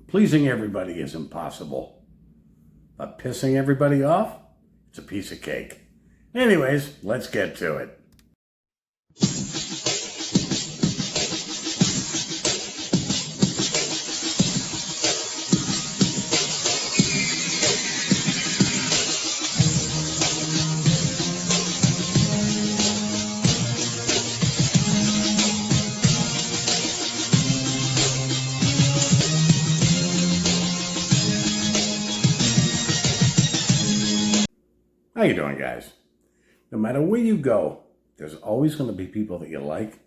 Pleasing everybody is impossible, but pissing everybody off, it's a piece of cake. Anyways, let's get to it. How you doing, guys? No matter where you go, there's always going to be people that you like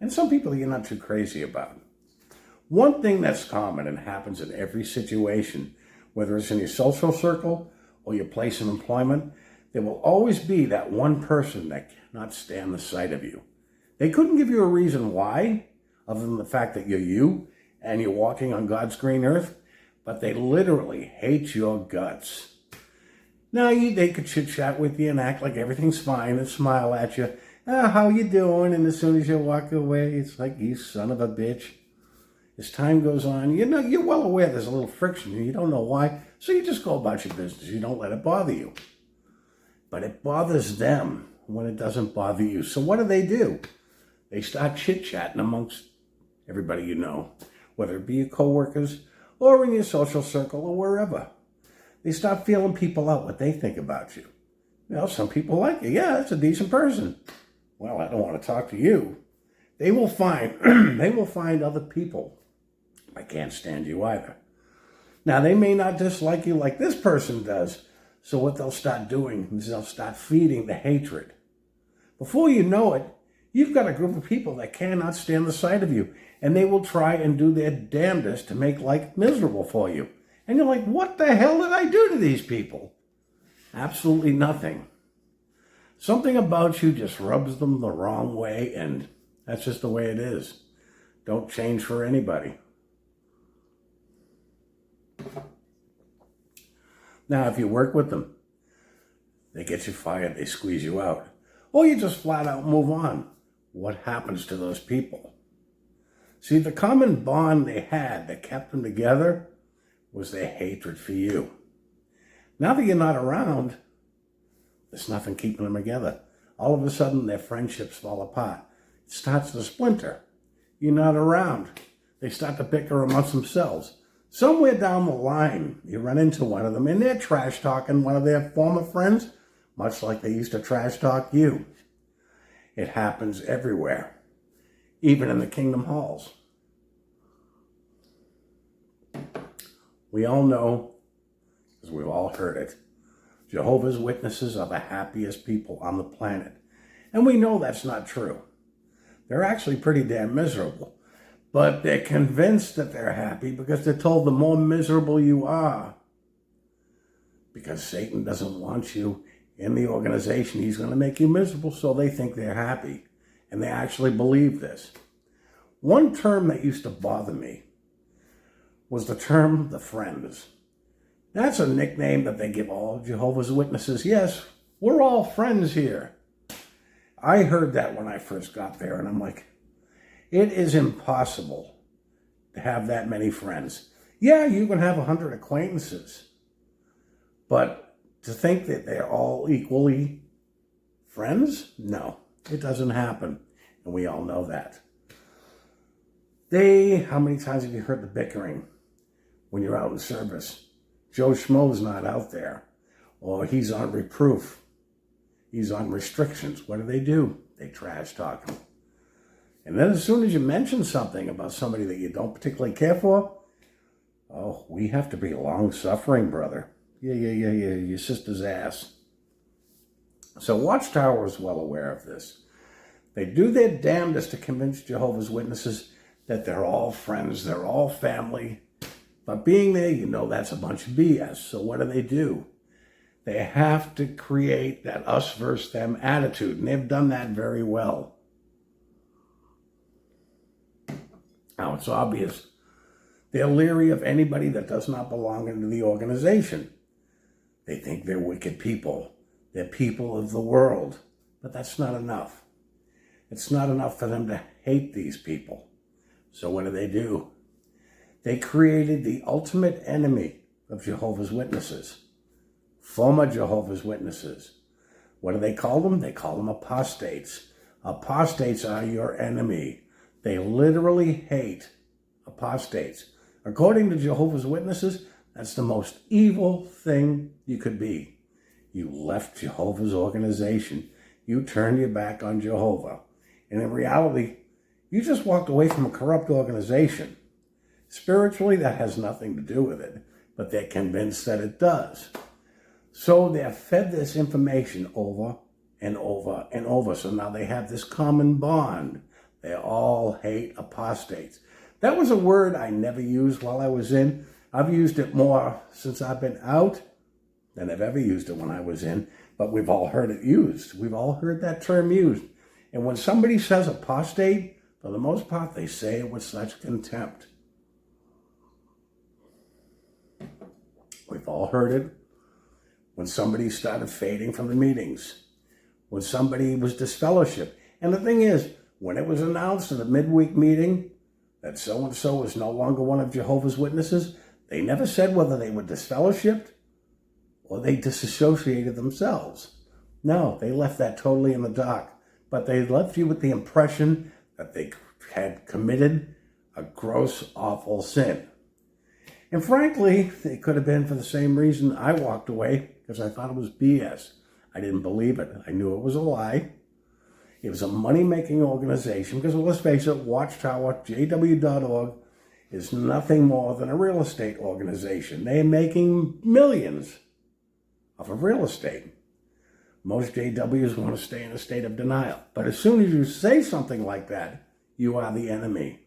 and some people that you're not too crazy about. One thing that's common and happens in every situation, whether it's in your social circle or your place of employment, there will always be that one person that cannot stand the sight of you. They couldn't give you a reason why, other than the fact that you're you and you're walking on God's green earth, but they literally hate your guts. Now, they could chit-chat with you and act like everything's fine and smile at you. How you doing? And as soon as you walk away, it's like, you son of a bitch. As time goes on, you're well aware there's a little friction and you don't know why, so you just go about your business. You don't let it bother you. But it bothers them when it doesn't bother you. So what do? They start chit-chatting amongst everybody you know, whether it be your coworkers or in your social circle or wherever. They start feeling people out, what they think about you. Some people like you. Yeah, that's a decent person. Well, I don't want to talk to you. They will find other people. I can't stand you either. Now, they may not dislike you like this person does. So what they'll start doing is they'll start feeding the hatred. Before you know it, you've got a group of people that cannot stand the sight of you. And they will try and do their damnedest to make life miserable for you. And you're like, what the hell did I do to these people? Absolutely nothing. Something about you just rubs them the wrong way, and that's just the way it is. Don't change for anybody. Now, if you work with them, they get you fired, they squeeze you out. Or you just flat out move on. What happens to those people? See, the common bond they had that kept them together was their hatred for you. Now that you're not around, there's nothing keeping them together. All of a sudden, their friendships fall apart. It starts to splinter. You're not around. They start to bicker amongst themselves. Somewhere down the line, you run into one of them, and they're trash-talking one of their former friends, much like they used to trash-talk you. It happens everywhere, even in the kingdom halls. We all know, because we've all heard it, Jehovah's Witnesses are the happiest people on the planet. And we know that's not true. They're actually pretty damn miserable. But they're convinced that they're happy because they're told the more miserable you are, because Satan doesn't want you in the organization, he's going to make you miserable, so they think they're happy. And they actually believe this. One term that used to bother me was the term the friends. That's a nickname that they give all Jehovah's Witnesses. Yes, we're all friends here. I heard that when I first got there, and I'm like, it is impossible to have that many friends. Yeah, you can have 100 acquaintances, but to think that they're all equally friends? No, it doesn't happen, and we all know that. How many times have you heard the bickering when you're out in service? Joe Schmo's not out there, or he's on reproof. He's on restrictions. What do? They trash talk him. And then as soon as you mention something about somebody that you don't particularly care for, oh, we have to be long-suffering, brother. Yeah, your sister's ass. So Watchtower is well aware of this. They do their damnedest to convince Jehovah's Witnesses that they're all friends, they're all family. But being there, that's a bunch of BS. So what do? They have to create that us versus them attitude, and they've done that very well. Now, it's obvious. They're leery of anybody that does not belong into the organization. They think they're wicked people. They're people of the world. But that's not enough. It's not enough for them to hate these people. So what do? They created the ultimate enemy of Jehovah's Witnesses, former Jehovah's Witnesses. What do they call them? They call them apostates. Apostates are your enemy. They literally hate apostates. According to Jehovah's Witnesses, that's the most evil thing you could be. You left Jehovah's organization. You turned your back on Jehovah. And in reality, you just walked away from a corrupt organization. Spiritually, that has nothing to do with it, but they're convinced that it does. So they're fed this information over and over and over. So now they have this common bond. They all hate apostates. That was a word I never used while I was in. I've used it more since I've been out than I've ever used it when I was in. But we've all heard it used. We've all heard that term used. And when somebody says apostate, for the most part, they say it with such contempt. We've all heard it when somebody started fading from the meetings, when somebody was disfellowshipped. And the thing is, when it was announced in the midweek meeting that so-and-so was no longer one of Jehovah's Witnesses, they never said whether they were disfellowshipped or they disassociated themselves. No, they left that totally in the dark. But they left you with the impression that they had committed a gross, awful sin. And frankly, it could have been for the same reason I walked away, because I thought it was BS. I didn't believe it. I knew it was a lie. It was a money-making organization, because let's face it, Watchtower, JW.org, is nothing more than a real estate organization. They're making millions off of real estate. Most JWs want to stay in a state of denial. But as soon as you say something like that, you are the enemy.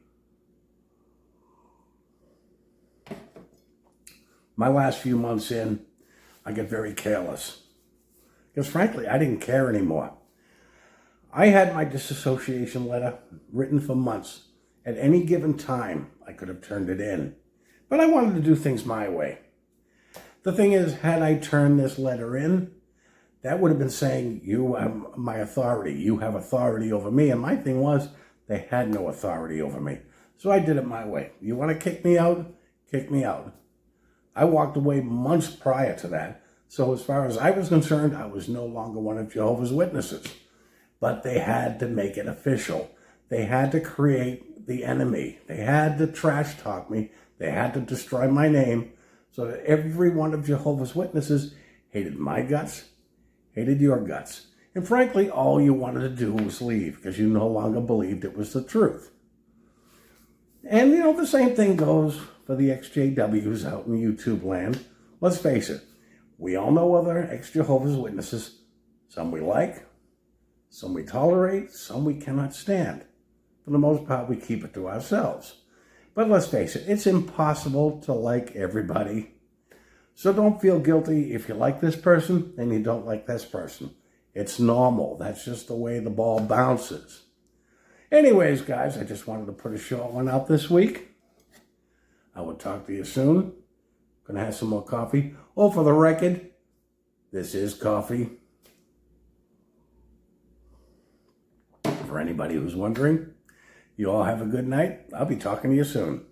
My last few months in, I get very careless. Because frankly, I didn't care anymore. I had my disassociation letter written for months. At any given time, I could have turned it in. But I wanted to do things my way. The thing is, had I turned this letter in, that would have been saying, you are my authority. You have authority over me. And my thing was, they had no authority over me. So I did it my way. You want to kick me out? Kick me out. I walked away months prior to that. So as far as I was concerned, I was no longer one of Jehovah's Witnesses. But they had to make it official. They had to create the enemy. They had to trash talk me. They had to destroy my name so that every one of Jehovah's Witnesses hated my guts, hated your guts. And frankly, all you wanted to do was leave because you no longer believed it was the truth. And, the same thing goes for the ex-JWs out in YouTube land. Let's face it, we all know other ex-Jehovah's Witnesses. Some we like, some we tolerate, some we cannot stand. For the most part, we keep it to ourselves. But let's face it, it's impossible to like everybody. So don't feel guilty if you like this person and you don't like this person. It's normal. That's just the way the ball bounces. Anyways, guys, I just wanted to put a short one out this week. I will talk to you soon. Gonna have some more coffee. Oh, for the record, this is coffee. For anybody who's wondering, you all have a good night. I'll be talking to you soon.